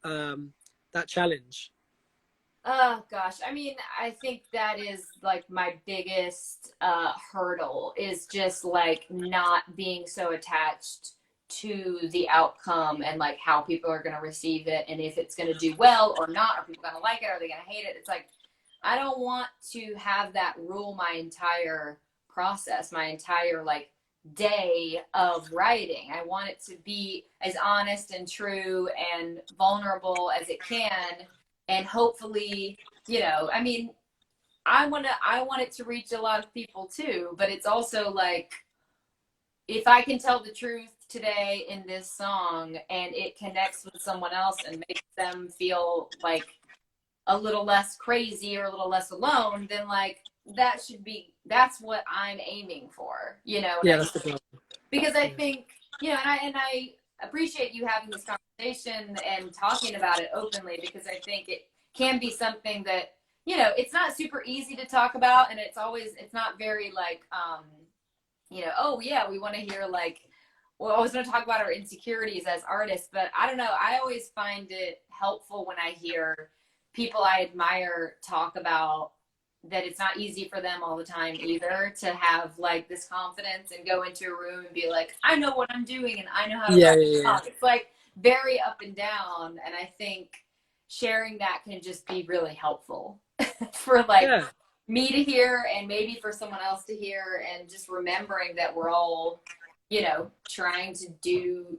that challenge? Oh gosh, I mean, I think that is like my biggest hurdle, is just like not being so attached to the outcome and like how people are going to receive it, and if it's going to do well or not. Are people going to like it? Are they going to hate it? It's like, I don't want to have that rule my entire process, my entire like day of writing. I want it to be as honest and true and vulnerable as it can. And hopefully, you know, I mean, I want it to reach a lot of people too, but it's also like, if I can tell the truth today in this song and it connects with someone else and makes them feel like a little less crazy or a little less alone, then like that's what I'm aiming for, you know? That's the goal. Because I think, you know, and I appreciate you having this conversation and talking about it openly, because I think it can be something that, you know, it's not super easy to talk about, and it's not very like, you know, oh yeah, we want to hear like well, I was going to talk about our insecurities as artists, but I don't know. I always find it helpful when I hear people I admire talk about that it's not easy for them all the time either to have like this confidence and go into a room and be like, I know what I'm doing and I know how to Yeah, write yeah, a yeah. song. It's like very up and down. And I think sharing that can just be really helpful for like Yeah. me to hear and maybe for someone else to hear, and just remembering that we're all, you know, trying to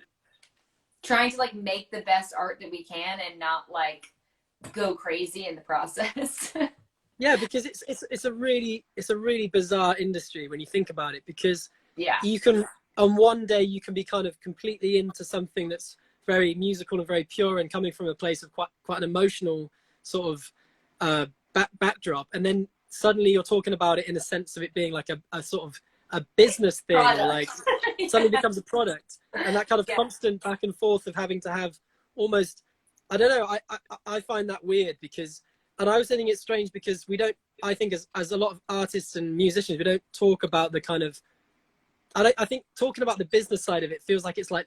like make the best art that we can and not like go crazy in the process. Yeah, because it's a really bizarre industry when you think about it, because Yeah. you can, on one day you can be kind of completely into something that's very musical and very pure and coming from a place of quite an emotional sort of backdrop, and then suddenly you're talking about it in a sense of it being like a sort of a business thing, Product. or like Yeah. suddenly becomes a product, and that kind of constant back and forth of having to have almost, I don't know, I find that weird, because, and I was thinking it's strange because we don't, I think as a lot of artists and musicians, we don't talk about the kind of, I think talking about the business side of it feels like it's not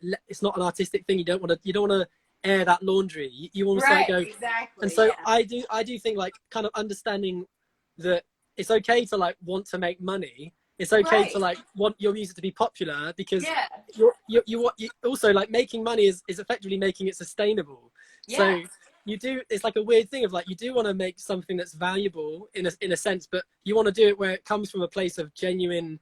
an artistic thing. You don't want to air that laundry. You almost Right, like go, exactly. and so yeah. I do think like kind of understanding that it's okay to like want to make money. It's okay Right. to like want your music to be popular, because Yeah. you also like making money is effectively making it sustainable. Yeah. So you do, it's like a weird thing of like, you do want to make something that's valuable in a sense, but you want to do it where it comes from a place of genuine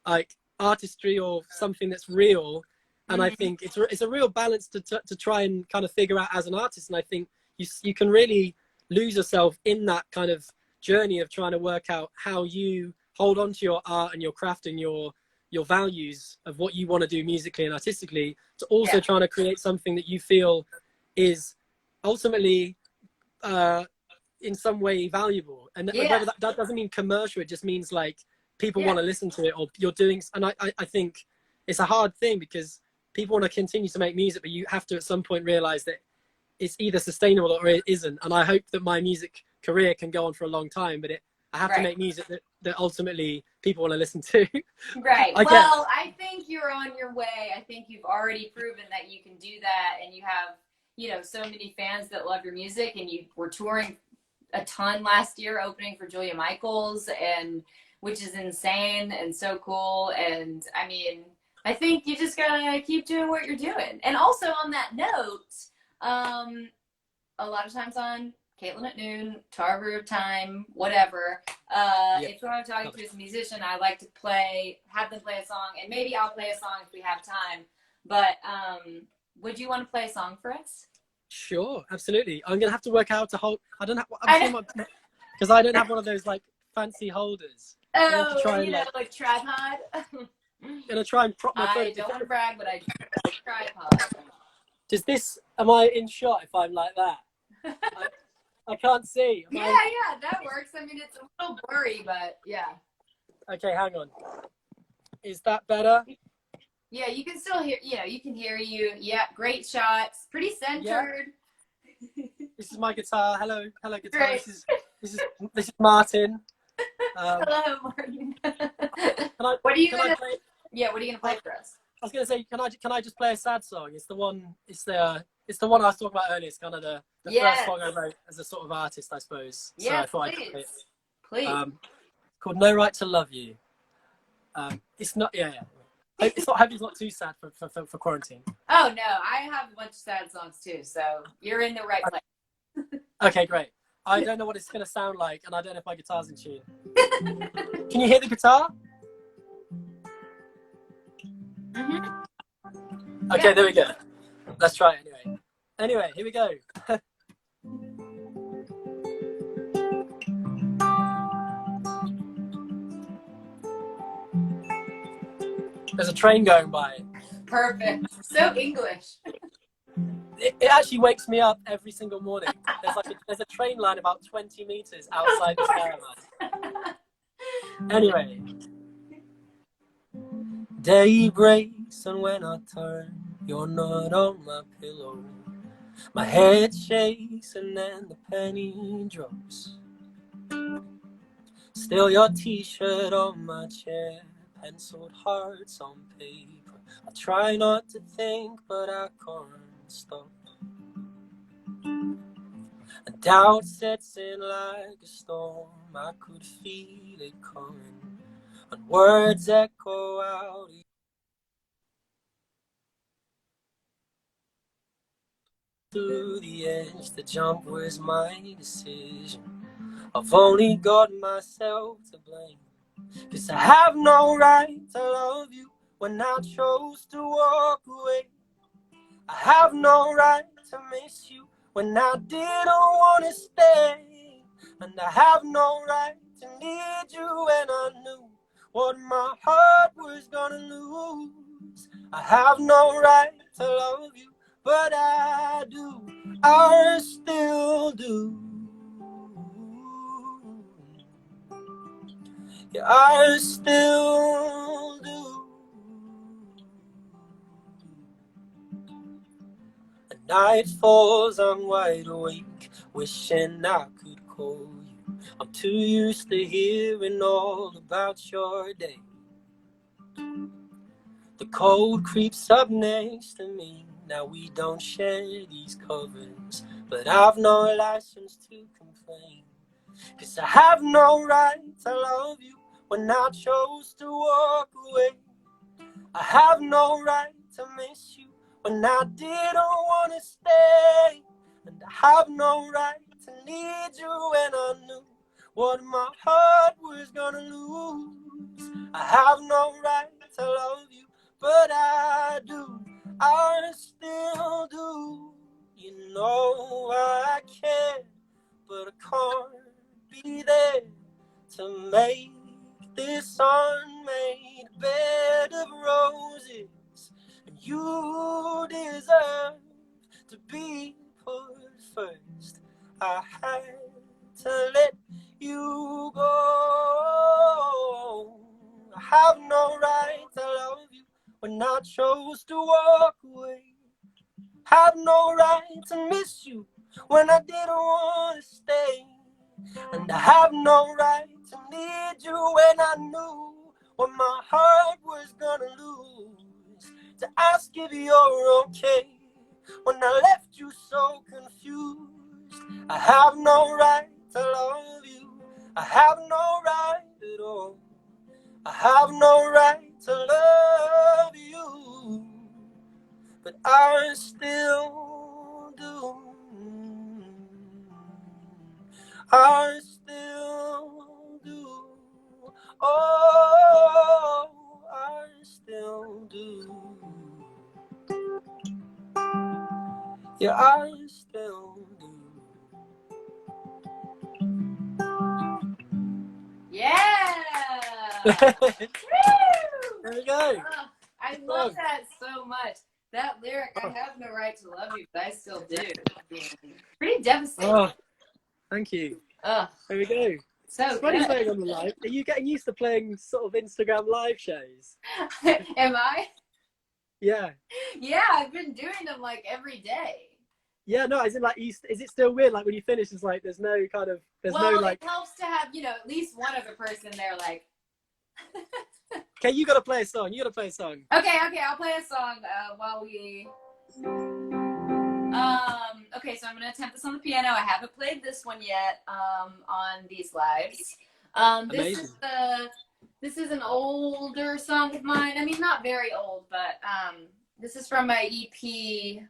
like artistry or something that's real. And I think it's a real balance to try and kind of figure out as an artist. And I think you can really lose yourself in that kind of journey of trying to work out how you hold on to your art and your craft and your values of what you want to do musically and artistically, to also trying to create something that you feel is ultimately in some way valuable. And whether that doesn't mean commercial, it just means like people want to listen to it, or you're doing, and I think it's a hard thing, because people want to continue to make music, but you have to at some point realize that it's either sustainable or it isn't. And I hope that my music career can go on for a long time, but I have to make music that ultimately people want to listen to. Right. Well, I think you're on your way. I think you've already proven that you can do that, and you have, you know, so many fans that love your music, and you were touring a ton last year, opening for Julia Michaels, and which is insane and so cool. And I mean, I think you just gotta keep doing what you're doing. And also on that note, a lot of times on Katelyn at Noon, Tarver Time, whatever, if I'm talking to a musician, I like to have them play a song, and maybe I'll play a song if we have time. But would you want to play a song for us? Sure, absolutely. I'm gonna have to work out to hold. I don't have, because I don't have one of those like fancy holders. Oh, try and, like tripod. I'm gonna try and prop my foot. I don't want to brag, but I do tripod. Am I in shot if I'm like that? I can't see. Yeah, that works. I mean, it's a little blurry, but yeah. Okay, hang on. Is that better? Yeah, you can still hear. You can hear you. Yeah, great shots. Pretty centered. Yeah. This is my guitar. Hello, guitar. Great. This is Martin. Hello, Martin. What are you gonna play for us? I was gonna say, can I just play a sad song? It's the one I was talking about earlier. It's kind of the first song I wrote as a sort of artist, I suppose. So I thought I'd play it. Please. Called No Right to Love You. It's not. Yeah. It's not. Hope it's not too sad for quarantine. Oh no, I have a bunch of sad songs too. So you're in the right place. Okay, great. I don't know what it's gonna sound like, and I don't know if my guitar's in tune. Can you hear the guitar? Mm-hmm. Okay, there we go. Let's try it anyway. Anyway, here we go. There's a train going by. Perfect. So English. It actually wakes me up every single morning. There's a train line about 20 meters outside the caravan. Anyway. Day breaks and when I turn, you're not on my pillow. My head shakes and then the penny drops. Still your t-shirt on my chair, penciled hearts on paper. I try not to think, but I can't stop. And doubt sets in like a storm. I could feel it coming, and words echo out. To the edge, the jump was my decision. I've only got myself to blame. 'Cause I have no right to love you when I chose to walk away. I have no right to miss you when I didn't want to stay. And I have no right to need you when I knew what my heart was gonna lose. I have no right to love you, but I do. I still do. Yeah, I still do. And night falls, I'm wide awake, wishing I could call you. I'm too used to hearing all about your day. The cold creeps up next to me. Now we don't share these covers, but I've no license to complain. 'Cause I have no right to love you when I chose to walk away. I have no right to miss you when I didn't want to stay. And I have no right to need you when I knew what my heart was gonna lose. I have no right to love you, but I do. I still do. You know I care, but I can't be there to make this unmade bed of roses. And you deserve to be put first. I had to let you go. I have no right to love you when I chose to walk away. Have no right to miss you when I didn't want to stay. And I have no right to need you when I knew what my heart was gonna lose. To ask if you're okay when I left you so confused. I have no right to love you. I have no right at all. I have no right to love you, but I still do. I still do. Oh, I still do. Yeah, I still do. Yeah. There we go. I love that so much. That lyric, I have no right to love you, but I still do. Pretty devastating. Oh, thank you. Ugh. There we go. So it's funny good. playing on the live. Are you getting used to playing sort of Instagram live shows? Am I? Yeah. Yeah, I've been doing them like every day. Yeah, no, is it still weird? Like when you finish, it's like there's no like. It helps to have, at least one other person there, like. Okay, you gotta play a song. Okay, I'll play a song while we. Okay, so I'm gonna attempt this on the piano. I haven't played this one yet on these lives. This is an older song of mine. I mean, not very old, but this is from my EP.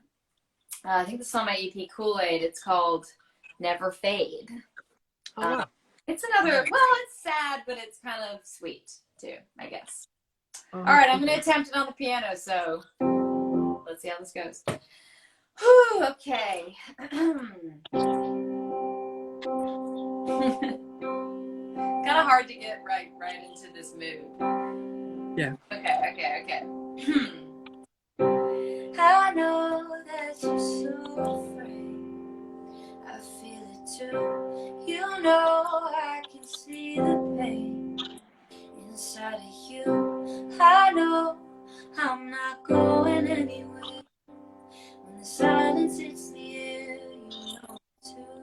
I think this is on my EP Kool-Aid. It's called Never Fade. Oh, wow. It's another. Well, it's sad, but it's kind of sweet too, I guess. All right, I'm gonna attempt it on the piano. So let's see how this goes. Whew, okay. Kind of hard to get right into this mood. Yeah. Okay. I know that you're so afraid. I feel it too. You know I can see the pain inside of you. I know I'm not going anywhere. When the silence hits the air, you know it too.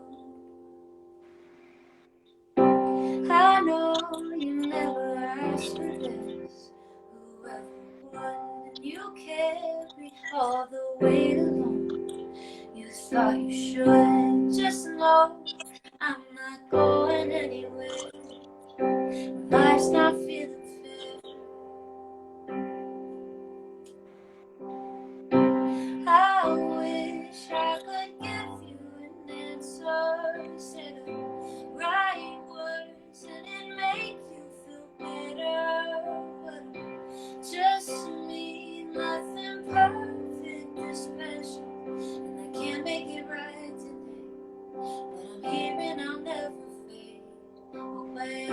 I know you never asked for this. Whoever won, you you carry all the weight alone. You thought you should just know I'm not going anywhere. Life's not feeling fair. I wish I could give you an answer, say the right words and it make you feel better, but I'm just me, nothing perfect or special, and I can't make it right today, but I'm here and I'll never fade away.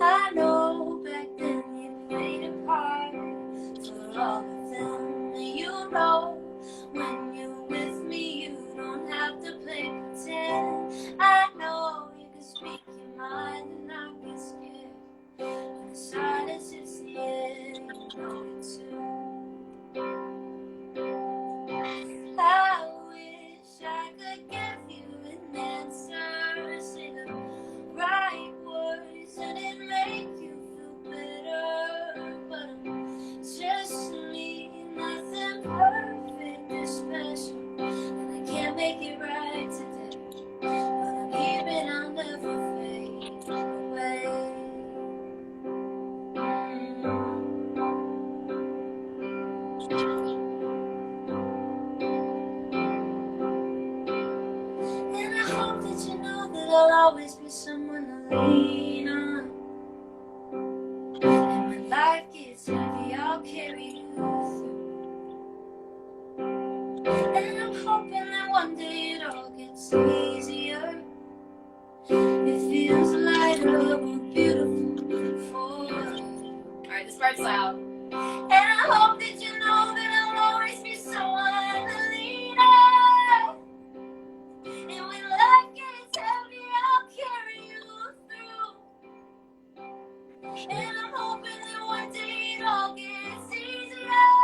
I know back then you played a part for all of them, and you know when you're with me you don't have to play pretend. I know you can speak your mind and I get scared when the silence is the end, you know it too. I wish I could give you an answer, say the right words and it make you feel better, but I'm just me, nothing perfect or special, and I can't make it right today, but I'm here and I'll never fade away. And I hope that you know that I'll always be someone to lean on. And when life gets heavy, I'll carry you through. And I'm hoping that one day it all gets easier. It feels lighter, more beautiful for you. Alright, this part's loud. And I hope that you know that I'll always be someone to lean on. And when life gets heavy, I'll carry you through. And I'm hoping that one day it all gets easier.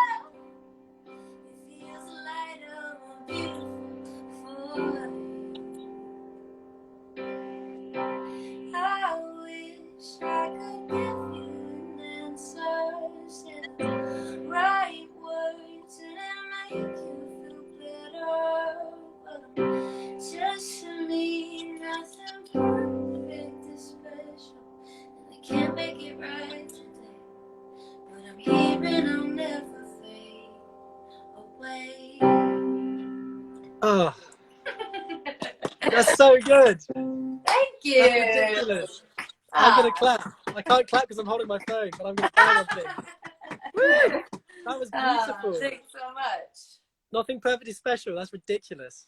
It feels lighter, more beautiful for you. I wish I could give you an answer, say the right words and it make you feel better, but I'm just me, nothing perfect or special, and I can't make it right today, but I'm here and I'll never fade away. Oh, that's so good. Thank you. That's ridiculous. I'm gonna clap. I can't clap because I'm holding my phone, but I'm gonna clap on things. Woo! That was beautiful. Thanks so much. Nothing perfectly special. That's ridiculous.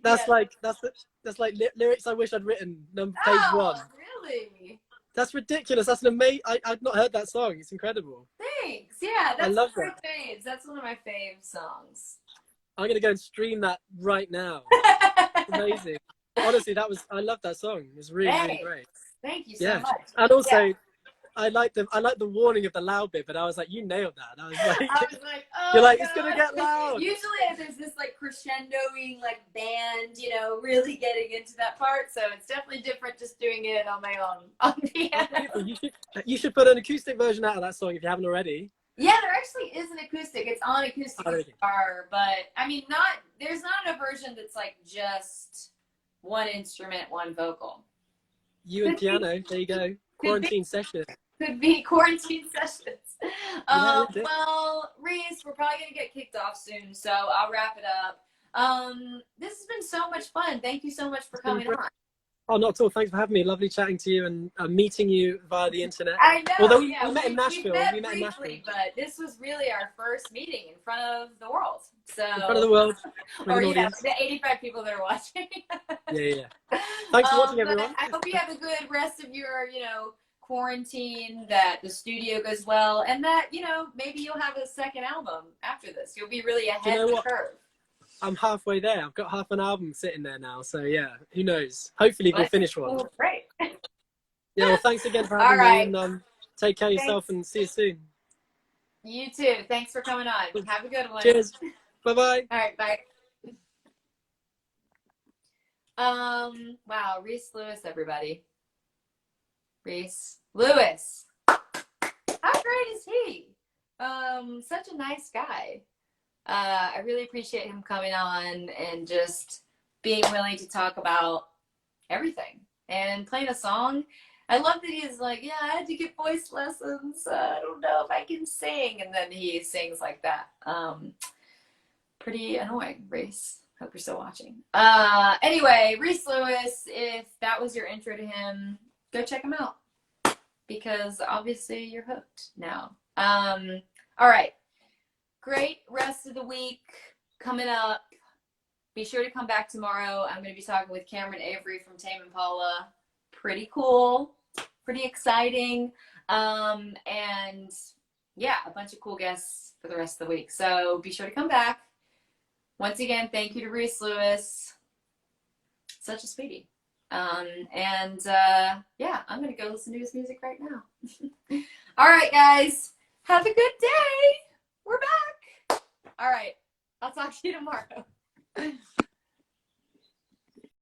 That's Yeah. that's like lyrics I wish I'd written. Page 1. Really? That's ridiculous. That's an amazing. I've not heard that song. It's incredible. Thanks. Yeah, that's I love one of that. my faves. That's one of my fave songs. I'm gonna go and stream that right now. Amazing. Honestly, I love that song. It was really, really great. Thank you so much. And also, I like the warning of the loud bit, but I was like, you nailed that. I was like, oh, you're like, God. it's gonna get loud. Usually there's this like crescendoing like band, really getting into that part. So it's definitely different just doing it on my own on piano. You should put an acoustic version out of that song if you haven't already. Yeah, there actually is an acoustic. It's on acoustic guitar, but I mean, there's not a version that's like just one instrument, one vocal. You and piano. There you go. Quarantine session. Could be quarantine sessions. Yeah, well, Reese, we're probably gonna get kicked off soon, so I'll wrap it up. This has been so much fun. Thank you so much for coming on. Oh, not at all. Thanks for having me. Lovely chatting to you and meeting you via the internet. I know. Although we met in Nashville. We met in Nashville. But this was really our first meeting in front of the world. So in front of the world. Or the 85 people that are watching. Yeah. Thanks for watching, everyone. I hope you have a good rest of your, quarantine, that the studio goes well, and that, maybe you'll have a second album after this. You'll be really ahead of the curve. I'm halfway there. I've got half an album sitting there now. So, yeah, who knows? Hopefully we'll finish one. Oh, great. Yeah, well, thanks again for having me. And take care of yourself and see you soon. You too. Thanks for coming on. Have a good one. Cheers. Bye-bye. All right, bye. Wow, Reese Lewis, everybody. Reese Lewis. How great is he? Such a nice guy. I really appreciate him coming on and just being willing to talk about everything and playing a song. I love that he's like, yeah, I had to get voice lessons. I don't know if I can sing. And then he sings like that. Pretty annoying, Reese. Hope you're still watching. Anyway, Reese Lewis, if that was your intro to him, go check him out. Because obviously you're hooked now. All right. Great rest of the week coming up. Be sure to come back tomorrow. I'm going to be talking with Cameron Avery from Tame Impala. Pretty cool. Pretty exciting. And yeah, a bunch of cool guests for the rest of the week. So be sure to come back. Once again, thank you to Reese Lewis. Such a sweetie. Yeah, I'm going to go listen to his music right now. All right, guys. Have a good day. We're back. All right. I'll talk to you tomorrow.